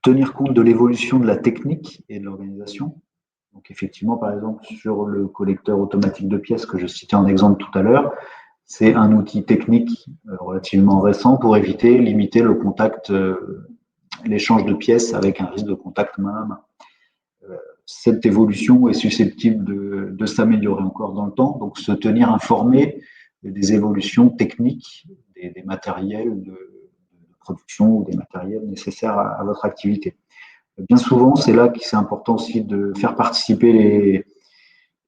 Speaker 1: Tenir compte de l'évolution de la technique et de l'organisation. Donc effectivement, par exemple, sur le collecteur automatique de pièces que je citais en exemple tout à l'heure, c'est un outil technique relativement récent pour limiter le contact, l'échange de pièces avec un risque de contact main à main. Cette évolution est susceptible de s'améliorer encore dans le temps, donc se tenir informé des évolutions techniques, des matériels de production ou des matériels nécessaires à votre activité. Bien souvent, c'est là que c'est important aussi de faire participer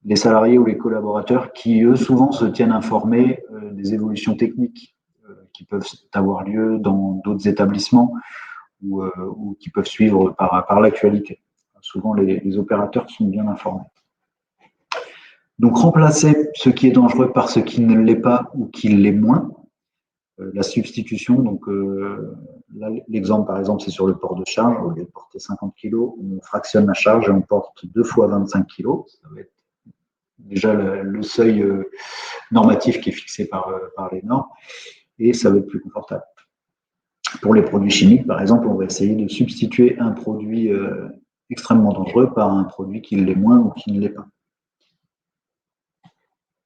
Speaker 1: les salariés ou les collaborateurs qui, eux, souvent se tiennent informés des évolutions techniques qui peuvent avoir lieu dans d'autres établissements ou qui peuvent suivre par l'actualité. Souvent, les opérateurs sont bien informés. Donc, remplacer ce qui est dangereux par ce qui ne l'est pas ou qui l'est moins. La substitution, donc là, l'exemple, par exemple, c'est sur le port de charge. Au lieu de porter 50 kg, on fractionne la charge et on porte 2 fois 25 kg. Ça va être déjà le seuil normatif qui est fixé par les normes, et ça va être plus confortable. Pour les produits chimiques, par exemple, on va essayer de substituer un produit extrêmement dangereux par un produit qui l'est moins ou qui ne l'est pas.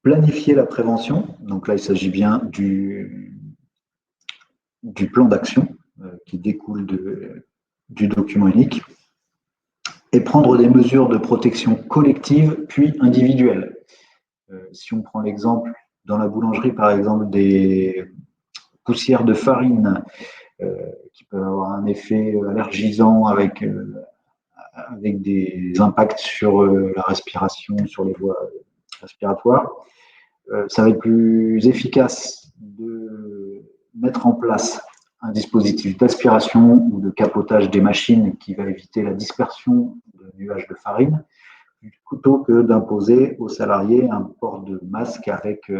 Speaker 1: Planifier la prévention, donc là il s'agit bien du plan d'action qui découle du document unique, et prendre des mesures de protection collective puis individuelle. Si on prend l'exemple dans la boulangerie, par exemple, des poussières de farine qui peuvent avoir un effet allergisant avec des impacts sur la respiration, sur les voies respiratoires, ça va être plus efficace de mettre en place un dispositif d'aspiration ou de capotage des machines qui va éviter la dispersion de nuages de farine, plutôt que d'imposer aux salariés un port de masque avec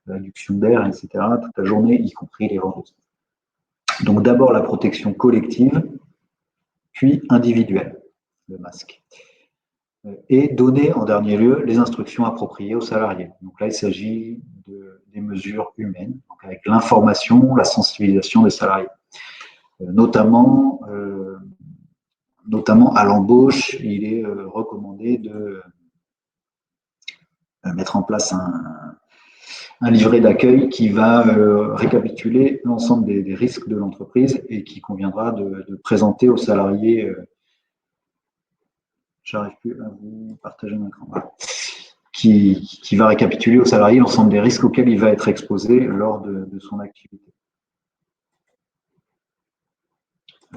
Speaker 1: réduction d'air, etc., toute la journée, y compris les vendredis. Donc d'abord la protection collective, puis individuelle, le masque. Et donner en dernier lieu les instructions appropriées aux salariés. Donc là, il s'agit des mesures humaines, donc avec l'information, la sensibilisation des salariés. Notamment à l'embauche, il est recommandé de mettre en place un livret d'accueil qui va récapituler l'ensemble des risques de l'entreprise et qui conviendra de présenter aux salariés. J'arrive plus à vous partager mon écran. Voilà. Qui va récapituler aux salariés l'ensemble des risques auxquels il va être exposé lors de son activité.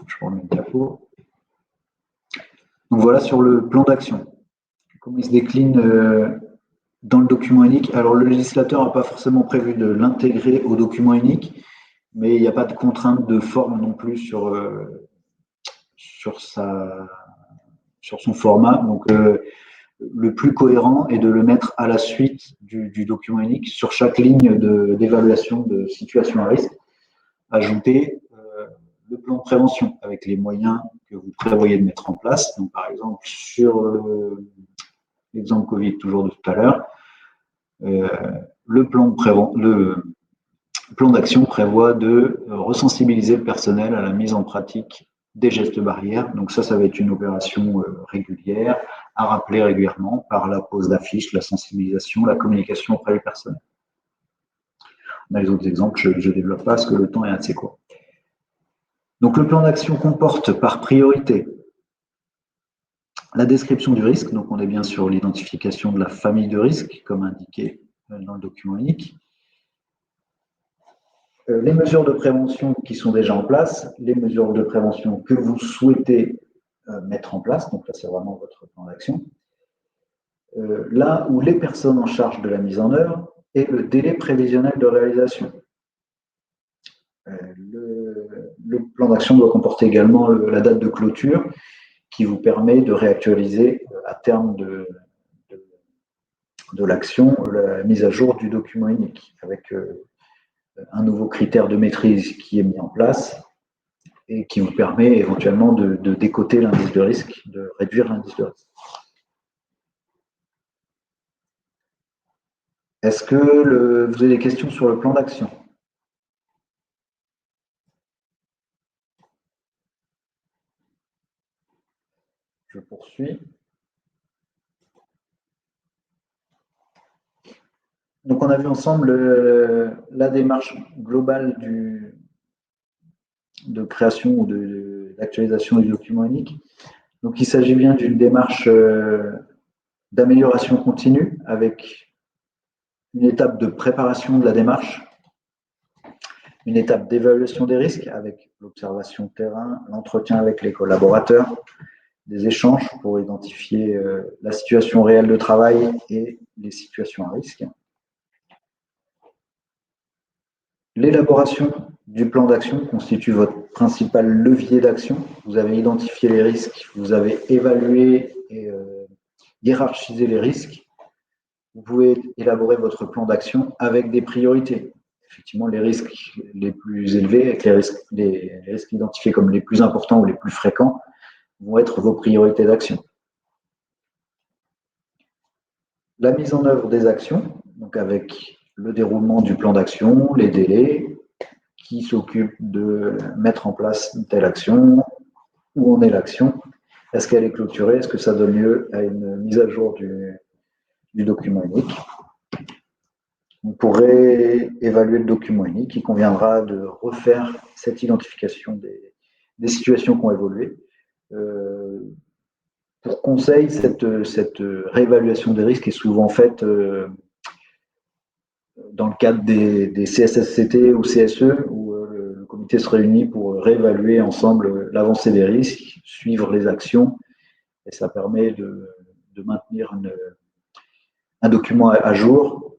Speaker 1: Je remets le diapo. Donc voilà sur le plan d'action. Comment il se décline dans le document unique. Alors le législateur n'a pas forcément prévu de l'intégrer au document unique, mais il n'y a pas de contrainte de forme non plus sur son format. Donc le plus cohérent est de le mettre à la suite du document unique sur chaque ligne d'évaluation de situation à risque. Ajouter le plan de prévention avec les moyens que vous prévoyez de mettre en place. Donc, par exemple, sur l'exemple Covid, toujours de tout à l'heure, le plan d'action prévoit de resensibiliser le personnel à la mise en pratique des gestes barrières. Donc ça va être une opération régulière à rappeler régulièrement par la pose d'affiches, la sensibilisation, la communication auprès des personnes. On a les autres exemples, je ne développe pas parce que le temps est assez court. Donc le plan d'action comporte par priorité la description du risque, donc on est bien sur l'identification de la famille de risques, comme indiqué dans le document unique. Les mesures de prévention qui sont déjà en place, les mesures de prévention que vous souhaitez mettre en place, donc là c'est vraiment votre plan d'action. Là où les personnes en charge de la mise en œuvre et le délai prévisionnel de réalisation. Le plan d'action doit comporter également la date de clôture qui vous permet de réactualiser à terme de l'action la mise à jour du document unique avec un nouveau critère de maîtrise qui est mis en place et qui vous permet éventuellement de décoter l'indice de risque, de réduire l'indice de risque. Est-ce que vous avez des questions sur le plan d'action? Je poursuis. Donc, on a vu ensemble la démarche globale de création ou d'actualisation du document unique. Donc, il s'agit bien d'une démarche d'amélioration continue avec une étape de préparation de la démarche, une étape d'évaluation des risques avec l'observation de terrain, l'entretien avec les collaborateurs, des échanges pour identifier la situation réelle de travail et les situations à risque. L'élaboration du plan d'action constitue votre principal levier d'action. Vous avez identifié les risques, vous avez évalué et hiérarchisé les risques. Vous pouvez élaborer votre plan d'action avec des priorités. Effectivement, les risques les plus élevés, avec les risques identifiés comme les plus importants ou les plus fréquents, vont être vos priorités d'action. La mise en œuvre des actions, donc avec le déroulement du plan d'action, les délais, qui s'occupe de mettre en place telle action, où en est l'action, est-ce qu'elle est clôturée, est-ce que ça donne lieu à une mise à jour du document unique. Pour évaluer le document unique, il conviendra de refaire cette identification des situations qui ont évolué. Pour conseil, cette réévaluation des risques est souvent faite dans le cadre des CSSCT ou CSE, où le comité se réunit pour réévaluer ensemble l'avancée des risques, suivre les actions, et ça permet de maintenir un document à jour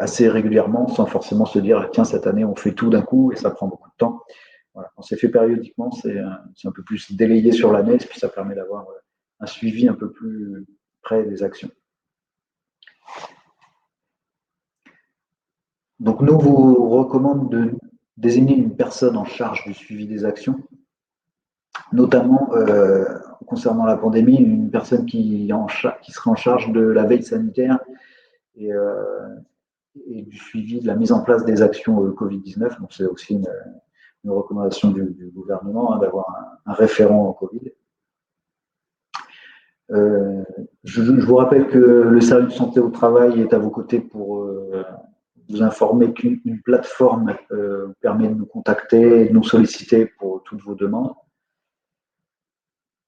Speaker 1: assez régulièrement, sans forcément se dire tiens, cette année on fait tout d'un coup et ça prend beaucoup de temps. Voilà. Quand c'est fait périodiquement, c'est un peu plus délayé sur l'année, puis ça permet d'avoir un suivi un peu plus près des actions. Donc nous vous recommandons de désigner une personne en charge du suivi des actions, notamment concernant la pandémie, une personne qui serait en charge de la veille sanitaire et du suivi de la mise en place des actions Covid-19. Donc c'est aussi une recommandation du gouvernement d'avoir un référent en Covid. Je vous rappelle que le service de santé au travail est à vos côtés pour vous informer qu'une plateforme vous permet de nous contacter et de nous solliciter pour toutes vos demandes,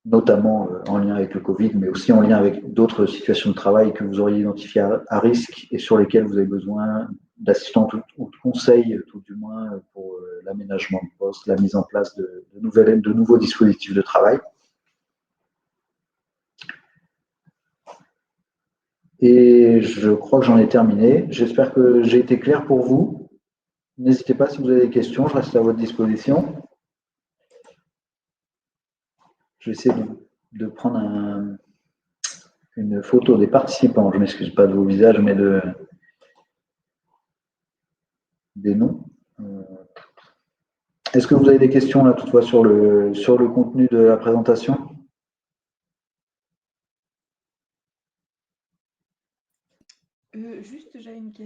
Speaker 1: notamment en lien avec le Covid, mais aussi en lien avec d'autres situations de travail que vous auriez identifiées à risque et sur lesquelles vous avez besoin d'assistance ou de conseils, tout du moins, pour l'aménagement de poste, la mise en place de nouveaux dispositifs de travail. Et je crois que j'en ai terminé. J'espère que j'ai été clair pour vous. N'hésitez pas si vous avez des questions, je reste à votre disposition. Je vais essayer de prendre une photo des participants. Je ne m'excuse pas de vos visages, mais des noms. Est-ce que vous avez des questions là toutefois sur le contenu de la présentation?
Speaker 2: Juste, j'avais une question.